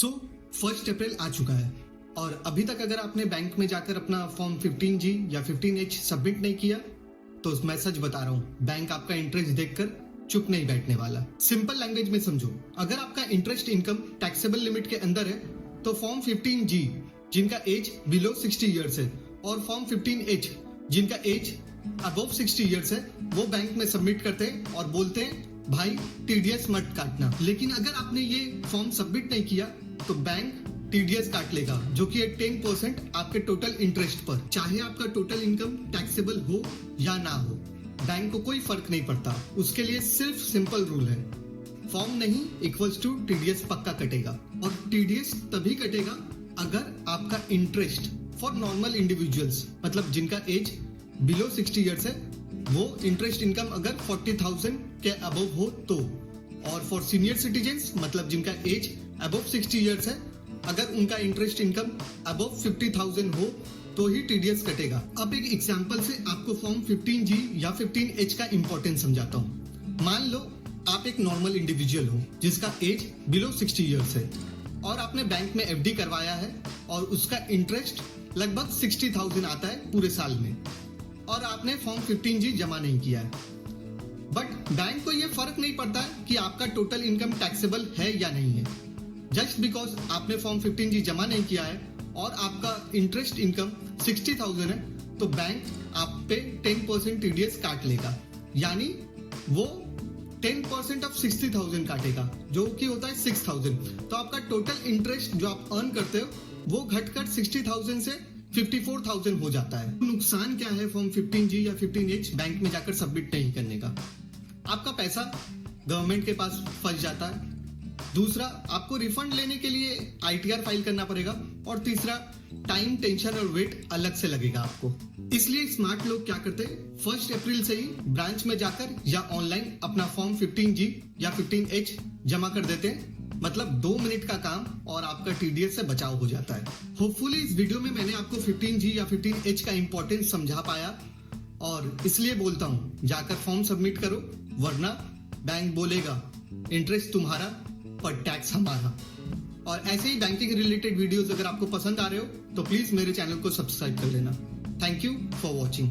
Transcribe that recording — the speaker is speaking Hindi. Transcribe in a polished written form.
सो 1 अप्रैल आ चुका है और अभी तक अगर आपने बैंक में जाकर अपना फॉर्म 15G या 15H सबमिट नहीं किया तो मैं सच बता रहा हूँ, बैंक आपका इंटरेस्ट देखकर चुप नहीं बैठने वाला। सिंपल लैंग्वेज में समझो, अगर आपका इंटरेस्ट इनकम टैक्सेबल लिमिट के अंदर है तो फॉर्म 15G जिनका एज बिलो 60 ईयर्स है और फॉर्म 15H जिनका एज अबव 60 ईयर्स है वो बैंक में सबमिट करते हैं और बोलते हैं भाई टीडीएस मत काटना। लेकिन अगर आपने ये फॉर्म सबमिट नहीं किया तो बैंक टीडीएस काट लेगा, जो कि है 10% आपके टोटल इंटरेस्ट पर। चाहे आपका टोटल इनकम टैक्सेबल हो या ना हो, बैंक को कोई फर्क नहीं पड़ता। उसके लिए सिर्फ सिंपल रूल है, फॉर्म नहीं इक्वल्स टू टीडीएस पक्का कटेगा। और टीडीएस तभी कटेगा अगर आपका इंटरेस्ट फॉर नॉर्मल इंडिविजुअल्स, मतलब जिनका एज बिलो 60 ईयर्स है, वो इंटरेस्ट इनकम अगर 40,000 के अबव हो तो, और फॉर सीनियर सिटीजन्स मतलब जिनका एज अबव 60 ईयर्स है, अगर उनका इंटरेस्ट इनकम अबव 50,000 हो तो ही टीडीएस कटेगा। अब एक एग्जांपल से आपको फॉर्म 15G या 15H का इंपॉर्टेंस समझाता हूँ। मान लो आप एक नॉर्मल इंडिविजुअल हो जिसका एज बिलो 60 ईयर्स है और आपने बैंक में एफडी करवाया है और उसका इंटरेस्ट लगभग 60,000 आता है पूरे साल में, और आपने फॉर्म 15G जमा नहीं किया है। बट बैंक को यह फर्क नहीं पड़ता कि आपका टोटल इनकम टैक्सेबल है या नहीं है। जस्ट बिकॉज आपने फॉर्म 15G जमा नहीं किया है और आपका इंटरेस्ट इनकम 60,000 है तो बैंक आप पे 10% टीडीएस काट लेगा, यानी वो 10% ऑफ 60,000 काटेगा, जो कि होता है 6,000। तो आपका टोटल इंटरेस्ट जो आप अर्न करते हो वो घटकर 60,000 से 54,000 हो जाता है। नुकसान क्या है फॉर्म 15G या 15H बैंक में जाकर सबमिट नहीं करने का? आपका पैसा गवर्नमेंट के पास फंस जाता है, दूसरा आपको रिफंड लेने के लिए आईटीआर फाइल करना पड़ेगा, और तीसरा टाइम, टेंशन और वेट अलग से लगेगा आपको। इसलिए स्मार्ट लोग क्या करते हैं, 1 अप्रैल से ही ब्रांच में जाकर या ऑनलाइन अपना फॉर्म 15G या 15H जमा कर देते हैं। मतलब 2 मिनट का काम और आपका टीडीएस से बचाव हो जाता है। होपफुली इस वीडियो में मैंने आपको 15G या 15H का इंपॉर्टेंस समझा पाया, और इसलिए बोलता हूँ जाकर फॉर्म सबमिट करो, वरना बैंक बोलेगा इंटरेस्ट तुम्हारा पर टैक्स हमारा। और ऐसे ही बैंकिंग रिलेटेड वीडियोस अगर आपको पसंद आ रहे हो तो प्लीज मेरे चैनल को सब्सक्राइब कर लेना। Thank you for watching.